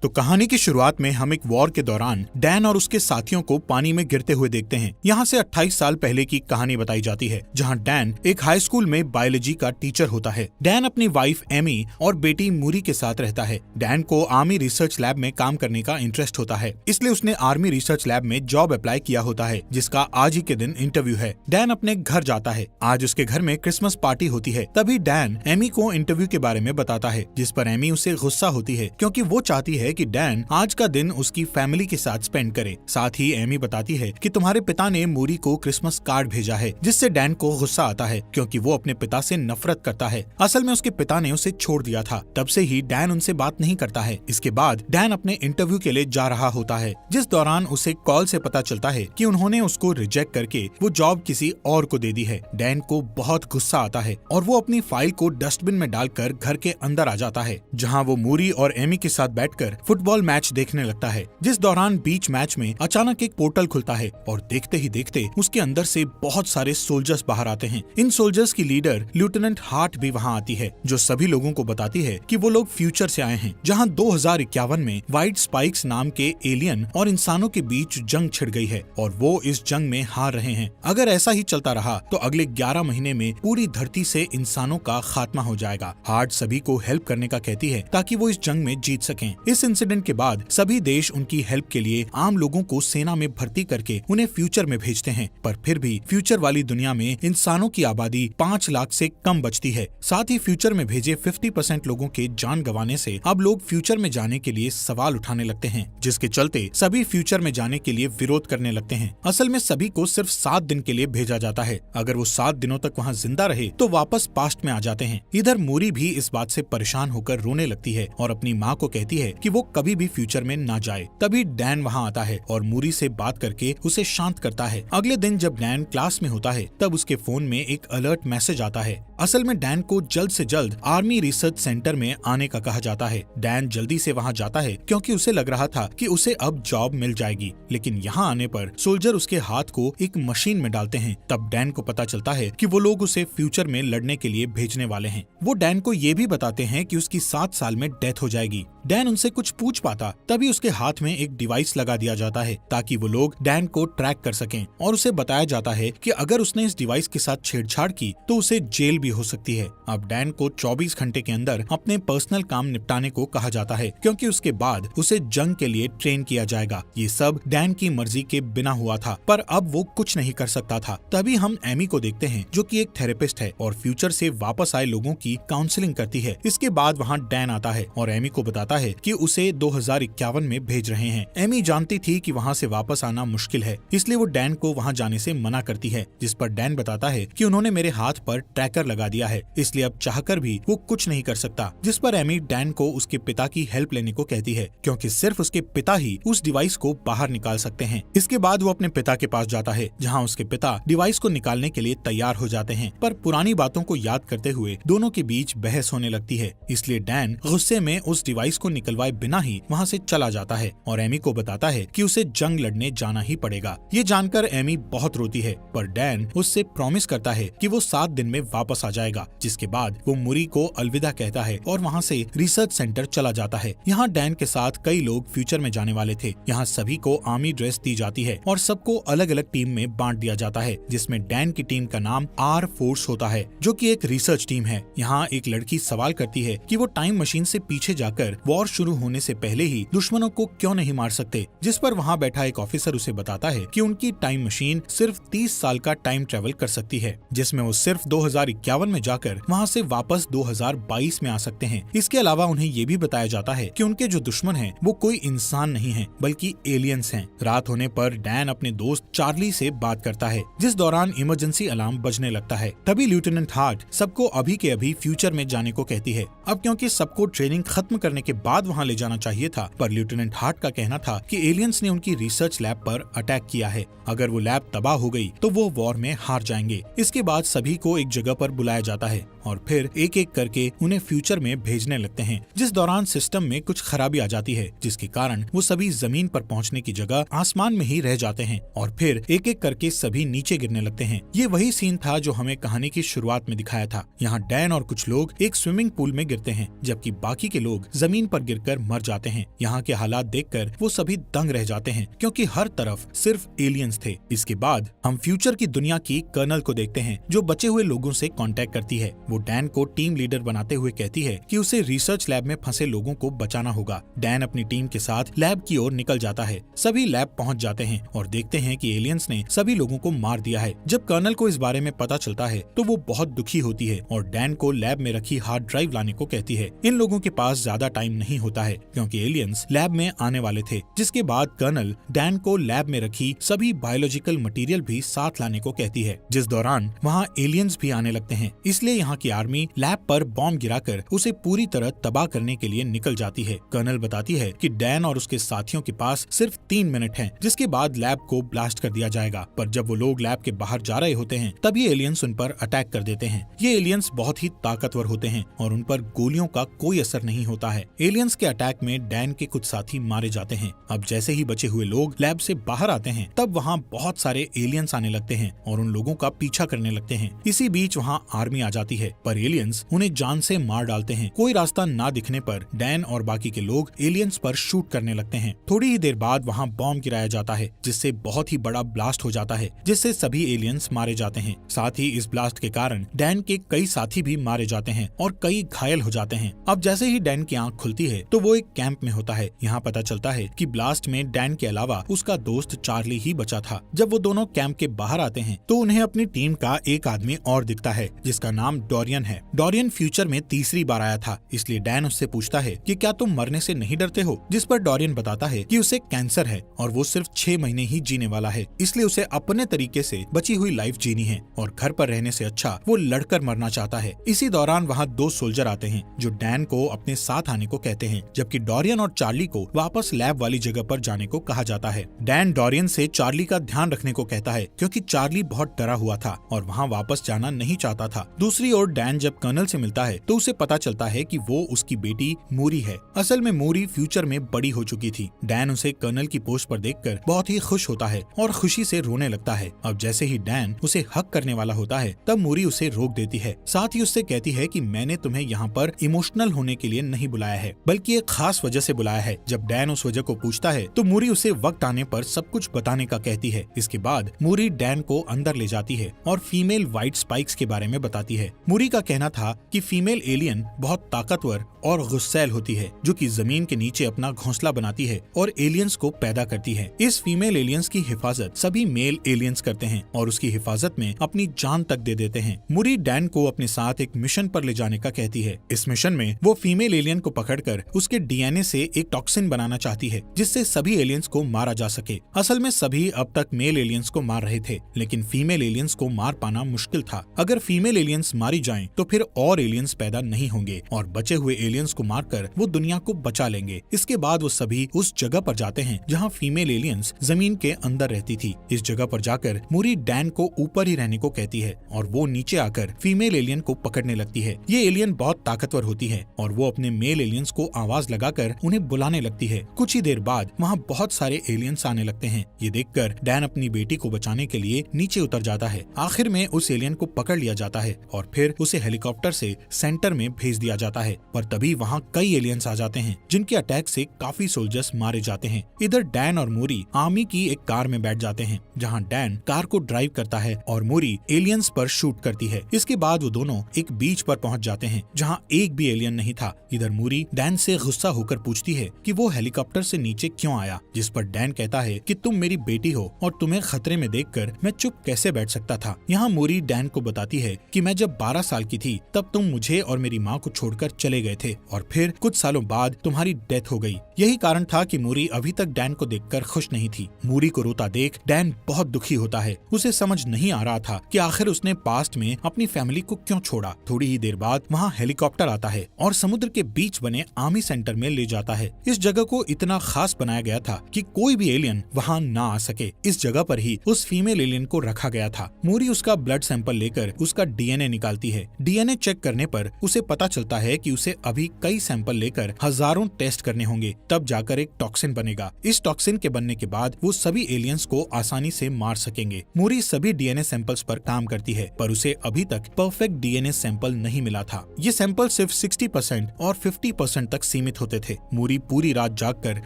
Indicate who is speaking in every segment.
Speaker 1: तो कहानी की शुरुआत में हम एक वॉर के दौरान डैन और उसके साथियों को पानी में गिरते हुए देखते हैं। यहाँ से 28 साल पहले की कहानी बताई जाती है, जहाँ डैन एक हाई स्कूल में बायोलॉजी का टीचर होता है। डैन अपनी वाइफ एमी और बेटी मूरी के साथ रहता है। डैन को आर्मी रिसर्च लैब में काम करने का इंटरेस्ट होता है, इसलिए उसने आर्मी रिसर्च लैब में जॉब अप्लाई किया होता है, जिसका आज ही के दिन इंटरव्यू है। डैन अपने घर जाता है। आज उसके घर में क्रिसमस पार्टी होती है। तभी डैन एमी को इंटरव्यू के बारे में बताता है, जिस पर एमी उसे गुस्सा होती है, क्योंकि वो चाहती है कि डैन आज का दिन उसकी फैमिली के साथ स्पेंड करे। साथ ही एमी बताती है कि तुम्हारे पिता ने मूरी को क्रिसमस कार्ड भेजा है, जिससे डैन को गुस्सा आता है, क्योंकि वो अपने पिता से नफरत करता है। असल में उसके पिता ने उसे छोड़ दिया था। तब से ही डैन उनसे बात नहीं करता है। इसके बाद डैन अपने इंटरव्यू के लिए जा रहा होता है, जिस दौरान उसे कॉल से पता चलता है कि उन्होंने उसको रिजेक्ट करके वो जॉब किसी और को दे दी है। डैन को बहुत गुस्सा आता है और वो अपनी फाइल को डस्टबिन में डालकर घर के अंदर आ जाता है, जहाँ वो मूरी और एमी के साथ बैठकर फुटबॉल मैच देखने लगता है। जिस दौरान बीच मैच में अचानक एक पोर्टल खुलता है और देखते ही देखते उसके अंदर से बहुत सारे सोल्जर्स बाहर आते हैं। इन सोल्जर्स की लीडर लेफ्टिनेंट हार्ट भी वहाँ आती है, जो सभी लोगों को बताती है कि वो लोग फ्यूचर से आए हैं, जहाँ 2051 में व्हाइट स्पाइक्स नाम के एलियन और इंसानों के बीच जंग छिड़ गई है और वो इस जंग में हार रहे हैं। अगर ऐसा ही चलता रहा तो अगले 11 महीने में पूरी धरती से इंसानों का खात्मा हो जाएगा। हार्ट सभी को हेल्प करने का कहती है ताकि वो इस जंग में जीत सकें। इस इंसिडेंट के बाद सभी देश उनकी हेल्प के लिए आम लोगों को सेना में भर्ती करके उन्हें फ्यूचर में भेजते हैं, पर फिर भी फ्यूचर वाली दुनिया में इंसानों की आबादी 5 लाख से कम बचती है। साथ ही फ्यूचर में भेजे 50% लोगों के जान गंवाने से अब लोग फ्यूचर में जाने के लिए सवाल उठाने लगते हैं, जिसके चलते सभी फ्यूचर में जाने के लिए विरोध करने लगते हैं। असल में सभी को सिर्फ 7 दिन के लिए भेजा जाता है। अगर वो 7 दिनों तक वहाँ जिंदा रहे तो वापस पास्ट में आ जाते हैं। इधर मूरी भी इस बात से परेशान होकर रोने लगती है और अपनी माँ को कहती है कि वो कभी भी फ्यूचर में ना जाए। तभी डैन वहाँ आता है और मूरी से बात करके उसे शांत करता है। अगले दिन जब डैन क्लास में होता है तब उसके फोन में एक अलर्ट मैसेज आता है। असल में डैन को जल्द से जल्द आर्मी रिसर्च सेंटर में आने का कहा जाता है। डैन जल्दी से वहाँ जाता है क्योंकि उसे लग रहा था कि उसे अब जॉब मिल जाएगी, लेकिन यहाँ आने पर सोल्जर उसके हाथ को एक मशीन में डालते हैं। तब डैन को पता चलता है कि वो लोग उसे फ्यूचर में लड़ने के लिए भेजने वाले हैं। वो डैन को ये भी बताते हैं कि उसकी 7 साल में डेथ हो जाएगी। डैन उनसे कुछ पूछ पाता तभी उसके हाथ में एक डिवाइस लगा दिया जाता है ताकि वो लोग डैन को ट्रैक कर सकें, और उसे बताया जाता है कि अगर उसने इस डिवाइस के साथ छेड़छाड़ की तो उसे जेल भी हो सकती है। अब डैन को 24 घंटे के अंदर अपने पर्सनल काम निपटाने को कहा जाता है, क्योंकि उसके बाद उसे जंग के लिए ट्रेन किया जाएगा। ये सब डैन की मर्जी के बिना हुआ था, पर अब वो कुछ नहीं कर सकता था। तभी हम एमी को देखते हैं, जो कि एक थेरेपिस्ट है और फ्यूचर से वापस आए लोगों की काउंसलिंग करती है। इसके बाद वहाँ डैन आता है और एमी को बताता है कि उसे 2051 में भेज रहे हैं। एमी जानती थी कि वहाँ से वापस आना मुश्किल है, इसलिए वो डैन को वहाँ जाने से मना करती है, जिस पर डैन बताता है कि उन्होंने मेरे हाथ पर ट्रैकर लगा दिया है, इसलिए अब चाहकर भी वो कुछ नहीं कर सकता। जिस पर एमी डैन को उसके पिता की हेल्प लेने को कहती है, क्योंकि सिर्फ उसके पिता ही उस डिवाइस को बाहर निकाल सकते हैं। इसके बाद वो अपने पिता के पास जाता है, जहाँ उसके पिता डिवाइस को निकालने के लिए तैयार हो जाते हैं, पर पुरानी बातों को याद करते हुए दोनों के बीच बहस होने लगती है। इसलिए डैन गुस्से में उस डिवाइस को निकलवाए बिना ही वहाँ से चला जाता है और एमी को बताता है कि उसे जंग लड़ने जाना ही पड़ेगा। ये जानकर एमी बहुत रोती है, पर डैन उससे प्रॉमिस करता है कि वो 7 दिन में वापस आ जाएगा। जिसके बाद वो मूरी को अलविदा कहता है और वहाँ से रिसर्च सेंटर चला जाता है। यहाँ डैन के साथ कई लोग फ्यूचर में जाने वाले थे। यहाँ सभी को आर्मी ड्रेस दी जाती है और सबको अलग अलग टीम में बांट दिया जाता है, जिसमें डैन की टीम का नाम आर फोर्स होता है, जो कि एक रिसर्च टीम है। यहाँ एक लड़की सवाल करती है कि वो टाइम मशीन से पीछे जाकर वॉर शुरू होने से पहले ही दुश्मनों को क्यों नहीं मार सकते, जिस पर वहाँ बैठा एक ऑफिसर उसे बताता है कि उनकी टाइम मशीन सिर्फ 30 साल का टाइम ट्रेवल कर सकती है, जिसमें वो सिर्फ 2051 में जाकर वहाँ से वापस 2022 में आ सकते हैं। इसके अलावा उन्हें ये भी बताया जाता है कि उनके जो दुश्मन हैं वो कोई इंसान नहीं है, बल्कि एलियंस हैं। रात होने पर डैन अपने दोस्त चार्ली से बात करता है, जिस दौरान इमरजेंसी अलार्म बजने लगता है। तभी लेफ्टिनेंट हार्ट सबको अभी के अभी फ्यूचर में जाने को कहती है। अब क्योंकि सबको ट्रेनिंग खत्म करने के बाद वहाँ ले जाना चाहिए था, पर लेफ्टिनेंट हार्ट का कहना था कि एलियंस ने उनकी रिसर्च लैब पर अटैक किया है। अगर वो लैब तबाह हो गई तो वो वॉर में हार जाएंगे। इसके बाद सभी को एक जगह पर बुलाया जाता है और फिर एक एक करके उन्हें फ्यूचर में भेजने लगते हैं, जिस दौरान सिस्टम में कुछ खराबी आ जाती है, जिसके कारण वो सभी जमीन पर पहुंचने की जगह आसमान में ही रह जाते हैं और फिर एक एक करके सभी नीचे गिरने लगते हैं। ये वही सीन था जो हमें कहानी की शुरुआत में दिखाया था। यहाँ डैन और कुछ लोग एक स्विमिंग पूल में गिरते हैं, जबकि बाकी के लोग जमीन पर गिरकर मर जाते हैं। यहाँ के हालात देखकर वो सभी दंग रह जाते हैं, क्योंकि हर तरफ सिर्फ एलियंस थे। इसके बाद हम फ्यूचर की दुनिया की कर्नल को देखते हैं, जो बचे हुए लोगों से कांटेक्ट करती है। वो डैन को टीम लीडर बनाते हुए कहती है कि उसे रिसर्च लैब में फंसे लोगों को बचाना होगा। डैन अपनी टीम के साथ लैब की ओर निकल जाता है। सभी लैब पहुंच जाते हैं और देखते हैं कि एलियंस ने सभी लोगों को मार दिया है। जब कर्नल को इस बारे में पता चलता है तो वो बहुत दुखी होती है और डैन को लैब में रखी हार्ड ड्राइव लाने को कहती है। इन लोगों के पास ज्यादा टाइम नहीं होता है, क्योंकि एलियंस लैब में आने वाले थे। जिसके बाद कर्नल डैन को लैब में रखी सभी बायोलॉजिकल मटेरियल भी साथ लाने को कहती है, जिस दौरान वहाँ एलियंस भी आने लगते हैं। इसलिए यहाँ की आर्मी लैब पर बॉम्ब गिराकर उसे पूरी तरह तबाह करने के लिए निकल जाती है। कर्नल बताती है कि डैन और उसके साथियों के पास सिर्फ 3 मिनट हैं, जिसके बाद लैब को ब्लास्ट कर दिया जाएगा। पर जब वो लोग लैब के बाहर जा रहे होते हैं, तभी एलियंस उन पर अटैक कर देते हैं। ये एलियंस बहुत ही ताकतवर होते हैं और उन पर गोलियों का कोई असर नहीं होता है। एलियंस के अटैक में डैन के कुछ साथी मारे जाते हैं। अब जैसे ही बचे हुए लोग लैब से बाहर आते हैं, तब वहाँ बहुत सारे एलियंस आने लगते हैं और उन लोगों का पीछा करने लगते हैं। इसी बीच वहाँ आर्मी आ जाती है, पर एलियंस उन्हें जान से मार डालते हैं। कोई रास्ता ना दिखने पर डैन और बाकी के लोग एलियंस पर शूट करने लगते हैं। थोड़ी ही देर बाद वहाँ बॉम्ब गिराया जाता है, जिससे बहुत ही बड़ा ब्लास्ट हो जाता है, जिससे सभी एलियंस मारे जाते हैं। साथ ही इस ब्लास्ट के कारण डैन के कई साथी भी मारे जाते हैं और कई घायल हो जाते हैं। अब जैसे ही डैन की आंख खुलती है तो वो एक कैंप में होता है। यहाँ पता चलता है कि ब्लास्ट में डैन के अलावा उसका दोस्त चार्ली ही बचा था। जब वो दोनों कैंप के बाहर आते हैं तो उन्हें अपनी टीम का एक आदमी और दिखता है, जिसका नाम डोरियन है। डोरियन फ्यूचर में तीसरी बार आया था, इसलिए डैन उससे पूछता है कि क्या तुम मरने से नहीं डरते हो, जिस पर डोरियन बताता है कि उसे कैंसर है और वो सिर्फ 6 महीने ही जीने वाला है, इसलिए उसे अपने तरीके से बची हुई लाइफ जीनी है और घर पर रहने से अच्छा वो लड़कर मरना चाहता है। इसी दौरान वहाँ 2 सोल्जर आते हैं जो डैन को अपने साथ आने को कहते हैं, जबकि डोरियन और चार्ली को वापस लैब वाली जगह पर जाने को कहा जाता है। डैन डोरियन से चार्ली का ध्यान रखने को कहता है, क्योंकि चार्ली बहुत डरा हुआ था और वहाँ वापस जाना नहीं चाहता था। दूसरी ओर डैन जब कर्नल से मिलता है तो उसे पता चलता है कि वो उसकी बेटी मूरी है। असल में मूरी फ्यूचर में बड़ी हो चुकी थी। डैन उसे कर्नल की पोस्ट पर देखकर बहुत ही खुश होता है और खुशी से रोने लगता है। अब जैसे ही डैन उसे हक करने वाला होता है, तब मूरी उसे रोक देती है। साथ ही उससे कहती है कि मैंने तुम्हें यहाँ पर इमोशनल होने के लिए नहीं बुलाया है, बल्कि एक खास वजह से बुलाया है। जब डैन उस वजह को पूछता है तो मूरी उसे वक्त आने पर सब कुछ बताने का कहती है। इसके बाद मूरी डैन को अंदर ले जाती है और फीमेल व्हाइट स्पाइक्स के बारे में बताती है। मूरी का कहना था कि फीमेल एलियन बहुत ताकतवर और गुस्सैल होती है, जो कि जमीन के नीचे अपना घोंसला बनाती है और एलियंस को पैदा करती है। इस फीमेल एलियंस की हिफाजत सभी मेल एलियंस करते हैं और उसकी हिफाजत में अपनी जान तक दे देते हैं। मूरी डैन को अपने साथ एक मिशन पर ले जाने का कहती है। इस मिशन में वो फीमेल एलियन को पकड़कर उसके डीएनए से एक टॉक्सिन बनाना चाहती है, जिससे सभी एलियंस को मारा जा सके। असल में सभी अब तक मेल एलियंस को मार रहे थे, लेकिन फीमेल एलियंस को मार पाना मुश्किल था। अगर फीमेल एलियंस मारी जाएं, तो फिर और एलियंस पैदा नहीं होंगे और बचे हुए एलियंस को मारकर वो दुनिया को बचा लेंगे। इसके बाद वो सभी उस जगह पर जाते हैं जहाँ फीमेल एलियंस जमीन के अंदर रहती थी। इस जगह पर जाकर मूरी डैन को ऊपर ही रहने को कहती है और वो नीचे आकर फीमेल एलियन को पकड़ने लगती है। ये एलियन बहुत ताकतवर होती है और वो अपने मेल एलियंस को आवाज लगाकर उन्हें बुलाने लगती है। कुछ ही देर बाद वहाँ बहुत सारे एलियंस आने लगते हैं। ये देखकर डैन अपनी बेटी को बचाने के लिए नीचे उतर जाता है। आखिर में उस एलियन को पकड़ लिया जाता है और फिर उसे हेलीकॉप्टर से सेंटर में भेज दिया जाता है। पर तभी वहाँ कई एलियंस आ जाते हैं, जिनके अटैक से काफी सोल्जर्स मारे जाते हैं। इधर डैन और मूरी आर्मी की एक कार में बैठ जाते हैं, जहाँ डैन कार को ड्राइव करता है और मूरी एलियंस पर शूट करती है। इसके बाद वो दोनों एक बीच पर पहुंच जाते हैं, जहाँ एक भी एलियन नहीं था। इधर मूरी डैन से गुस्सा होकर पूछती है कि वो हेलीकॉप्टर से नीचे क्यों आया, जिस पर डैन कहता है कि तुम मेरी बेटी हो और तुम्हें खतरे में देखकर मैं चुप कैसे बैठ सकता था। यहाँ मूरी डैन को बताती है कि मैं जब 12 साल की थी तब तुम मुझे और मेरी माँ को छोड़कर चले गए थे और फिर कुछ सालों बाद तुम्हारी डेथ हो गई। यही कारण था कि मूरी अभी तक डैन को देखकर खुश नहीं थी। मूरी को रोता देख डैन बहुत दुखी होता है। उसे समझ नहीं आ रहा था कि आखिर उसने पास्ट में अपनी फैमिली को क्यों छोड़ा। थोड़ी ही देर बाद वहाँ हेलीकॉप्टर आता है और समुद्र के बीच बने आर्मी सेंटर में ले जाता है। इस जगह को इतना खास बनाया गया था कि कोई भी एलियन वहाँ ना आ सके। इस जगह पर ही उस फीमेल एलियन को रखा गया था। मूरी उसका ब्लड सैंपल लेकर उसका डीएनए निकालती जाती है। डीएनए चेक करने पर उसे पता चलता है कि उसे अभी कई सैंपल लेकर हजारों टेस्ट करने होंगे, तब जाकर एक टॉक्सिन बनेगा। इस टॉक्सिन के बनने के बाद वो सभी एलियंस को आसानी से मार सकेंगे। मूरी सभी डीएनए सैंपल्स पर काम करती है, पर उसे अभी तक परफेक्ट डीएनए सैंपल नहीं मिला था। ये सैंपल सिर्फ 60% और 50% तक सीमित होते थे। मूरी पूरी रात जागकर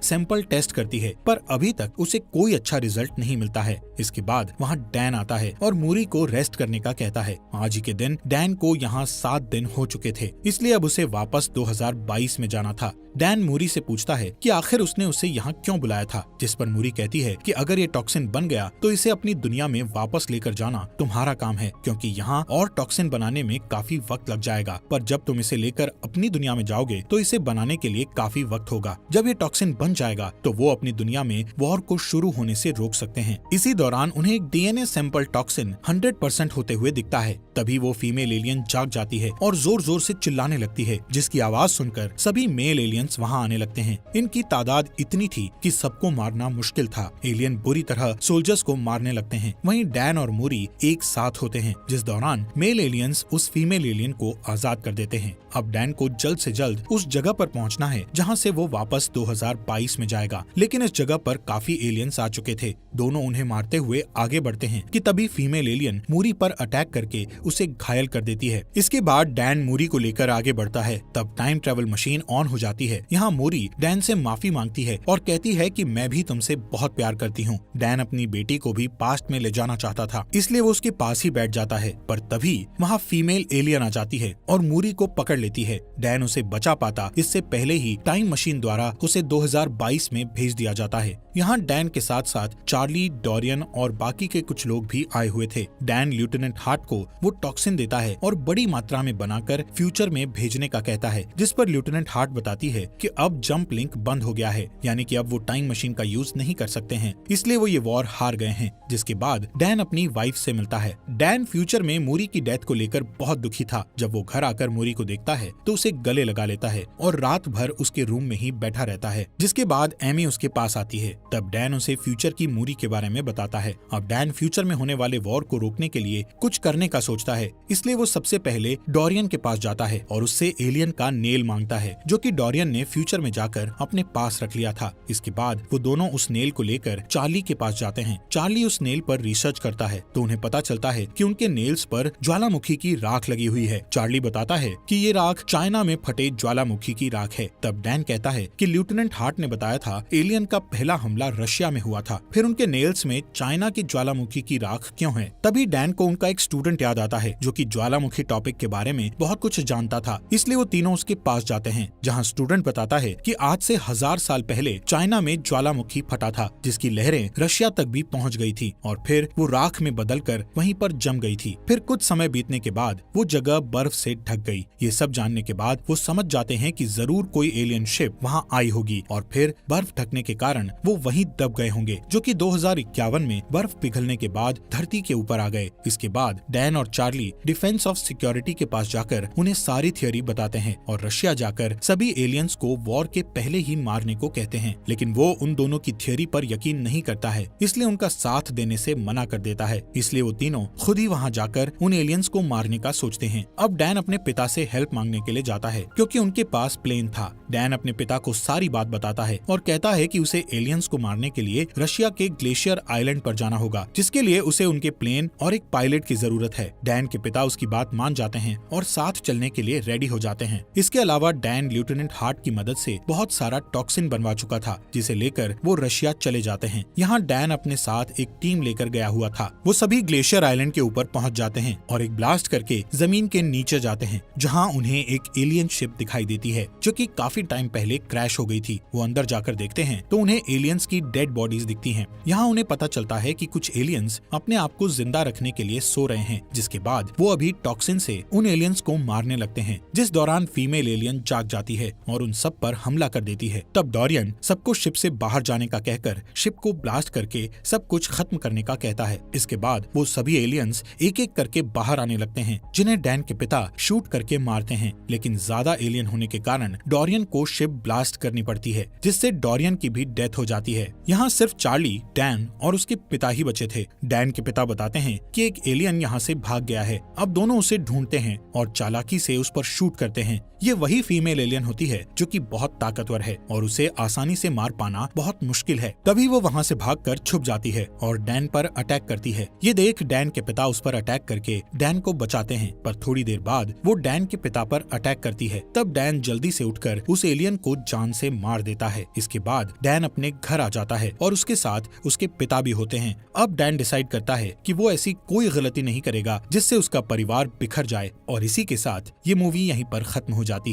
Speaker 1: सैंपल टेस्ट करती है, पर अभी तक उसे कोई अच्छा रिजल्ट नहीं मिलता है। इसके बाद वहाँ डैन आता है और मूरी को रेस्ट करने का कहता है। आज ही के दिन डैन को यहाँ 7 दिन हो चुके थे, इसलिए अब उसे वापस 2022 में जाना था। डैन मूरी से पूछता है कि आखिर उसने उसे यहाँ क्यों बुलाया था, जिस पर मूरी कहती है कि अगर ये टॉक्सिन बन गया तो इसे अपनी दुनिया में वापस लेकर जाना तुम्हारा काम है, क्योंकि यहाँ और टॉक्सिन बनाने में काफी वक्त लग जाएगा। पर जब तुम इसे लेकर अपनी दुनिया में जाओगे तो इसे बनाने के लिए काफी वक्त होगा। जब ये टॉक्सिन बन जाएगा तो वो अपनी दुनिया में वॉर को शुरू होने से रोक सकते हैं। इसी दौरान उन्हें एक डीएनए सैंपल टॉक्सिन 100% होते हुए दिखता है। तभी वो फीमेल एलियन जाग जाती है और जोर जोर से चिल्लाने लगती है, जिसकी आवाज सुनकर सभी मेल एलियंस वहाँ आने लगते हैं। इनकी तादाद इतनी थी कि सबको मारना मुश्किल था। एलियन बुरी तरह सोल्जर्स को मारने लगते हैं। वहीं डैन और मूरी एक साथ होते हैं, जिस दौरान मेल एलियंस उस फीमेल एलियन को आजाद कर देते हैं। अब डैन को जल्द से जल्द उस जगह पर पहुंचना है जहां से वो वापस 2022 में जाएगा, लेकिन इस जगह पर काफी एलियंस आ चुके थे। दोनों उन्हें मारते हुए आगे बढ़ते हैं कि तभी फीमेल एलियन मूरी पर अटैक करके उसे घायल कर देती है। इसके बाद डैन मूरी को लेकर आगे बढ़ता है। तब टाइम ट्रेवल मशीन ऑन हो जाती है। यहाँ मूरी डैन से माफी मांगती है और कहती है कि मैं भी तुमसे बहुत प्यार करती हूँ। डैन अपनी बेटी को भी पास्ट में ले जाना चाहता था, इसलिए वो उसके पास ही बैठ जाता है, पर तभी वहाँ फीमेल एलियन आ जाती है और मूरी को पकड़ लेती है। डैन उसे बचा पाता इससे पहले ही टाइम मशीन द्वारा उसे 2022 में भेज दिया जाता है। यहाँ डैन के साथ साथ चार्ली, डोरियन और बाकी के कुछ लोग भी आए हुए थे। डैन लेफ्टिनेंट हार्ट को वो टॉक्सिन देता है और बड़ी मात्रा में बनाकर फ्यूचर में भेजने का कहता है, जिस पर लेफ्टिनेंट हार्ट बताती है कि अब जंप लिंक बंद हो गया है, यानी कि अब वो टाइम मशीन का यूज नहीं कर सकते हैं, इसलिए वो ये वॉर हार गए हैं। जिसके बाद डैन अपनी वाइफ से मिलता है। डैन फ्यूचर में मूरी की डेथ को लेकर बहुत दुखी था। जब वो घर आकर मूरी को देखता है तो उसे गले लगा लेता है और रात भर उसके रूम में ही बैठा रहता है। जिसके बाद एमी उसके पास आती है। तब डैन उसे फ्यूचर की मूरी के बारे में बताता है। अब डैन फ्यूचर में होने वाले वॉर को रोकने के लिए कुछ करने का सोचता है, इसलिए वो सबसे पहले डोरियन के पास जाता है और उससे एलियन का नेल मांगता है, जो कि डोरियन ने फ्यूचर में जाकर अपने पास रख लिया था। इसके बाद वो दोनों उस नेल को लेकर चार्ली के पास जाते हैं। चार्ली उस नेल पर रिसर्च करता है तो उन्हें पता चलता है कि उनके नेल्स पर ज्वालामुखी की राख लगी हुई है। चार्ली बताता है कि ये राख चाइना में फटे ज्वालामुखी की राख है। तब डैन कहता है कि लेफ्टिनेंट हार्ट ने बताया था एलियन का पहला हमला रशिया में हुआ था, फिर उनके नेल्स में चाइना की ज्वालामुखी की राख क्यों है। तभी डैन को उनका एक स्टूडेंट याद आता है जो कि ज्वालामुखी टॉपिक के बारे में बहुत कुछ जानता था, इसलिए वो तीनों उसके पास जाते हैं, जहाँ स्टूडेंट बताता है कि आज से 1000 साल पहले चाइना में ज्वालामुखी फटा था, जिसकी लहरें रशिया तक भी पहुँच गई थी और फिर वो राख में बदलकर वहीं पर जम गई थी। फिर कुछ समय बीतने के बाद वो जगह बर्फ से ढक गई। ये सब जानने के बाद वो समझ जाते हैं कि जरूर कोई एलियन शिप वहाँ आई होगी और फिर बर्फ ढकने के कारण वो वहीं दब गए होंगे, जो कि 2051 में बर्फ पिघलने के बाद धरती के ऊपर आ गए। इसके बाद डैन और चार्ली डिफेंस ऑफ सिक्योरिटी के पास जाकर उन्हें सारी थियोरी बताते हैं और रशिया जाकर सभी एलियंस को वॉर के पहले ही मारने को कहते हैं, लेकिन वो उन दोनों की थियोरी पर यकीन नहीं करता है, इसलिए उनका साथ देने से मना कर देता है। इसलिए वो तीनों खुद ही वहाँ जाकर उन एलियंस को मारने का सोचते हैं। अब डैन अपने पिता से हेल्प मांगने के लिए जाता है क्योंकि उनके पास प्लेन था। डैन अपने पिता को सारी बात बताता है और कहता है कि उसे एलियंस को मारने के लिए रशिया के ग्लेशियर आइलैंड पर जाना होगा, जिसके लिए उसे उनके प्लेन और एक पायलट की जरूरत है। डैन के पिता उसकी बात मान जाते हैं और साथ चलने के लिए रेडी हो जाते हैं। इसके अलावा डैन लेफ्टिनेंट हार्ट की मदद से बहुत सारा टॉक्सिन बनवा चुका था, जिसे लेकर वो रशिया चले जाते हैं। यहाँ डैन अपने साथ एक टीम लेकर गया हुआ था। वो सभी ग्लेशियर आइलैंड के ऊपर पहुँच जाते हैं और एक ब्लास्ट करके जमीन के नीचे जाते हैं, जहाँ उन्हें एक एलियन शिप दिखाई देती है जो कि काफी टाइम पहले क्रैश हो गई थी। वो अंदर जाकर देखते हैं तो उन्हें एलियंस की डेड बॉडीज दिखती हैं। यहाँ उन्हें पता चलता है कि कुछ एलियंस अपने आप को जिंदा रखने के लिए सो रहे हैं, जिसके बाद वो अभी टॉक्सिन से उन एलियंस को मारने लगते हैं, जिस दौरान फीमेल एलियन जाग जाती है और उन सब पर हमला कर देती है। तब डोरियन सबको शिप से बाहर जाने का कहकर शिप को ब्लास्ट करके सब कुछ खत्म करने का कहता है। इसके बाद वो सभी एलियंस एक एक करके बाहर आने लगते हैं, जिन्हें डैन के पिता शूट करके मारते हैं, लेकिन ज्यादा एलियन होने के कारण डोरियन को शिप ब्लास्ट करनी पड़ती है, जिससे डोरियन की भी डेथ हो जाती है। यहाँ सिर्फ चार्ली, डैन और उसके पिता ही बचे थे। डैन के पिता बताते हैं कि एक एलियन यहाँ से भाग गया है। अब दोनों दोनों उसे ढूंढते हैं और चालाकी से उस पर शूट करते हैं। ये वही फीमेल एलियन होती है जो कि बहुत ताकतवर है और उसे आसानी से मार पाना बहुत मुश्किल है। तभी वो वहाँ से भागकर छुप जाती है और डैन पर अटैक करती है। ये देख डैन के पिता उस पर अटैक करके डैन को बचाते हैं, पर थोड़ी देर बाद वो डैन के पिता पर अटैक करती है। तब डैन जल्दी से उठकर उस एलियन को जान से मार देता है। इसके बाद डैन अपने घर आ जाता है और उसके साथ उसके पिता भी होते हैं। अब डैन डिसाइड करता है कि वो ऐसी कोई गलती नहीं करेगा जिससे उसका परिवार बिखर जाए, और इसी के साथ ये मूवी यहीं पर खत्म हो जाती है।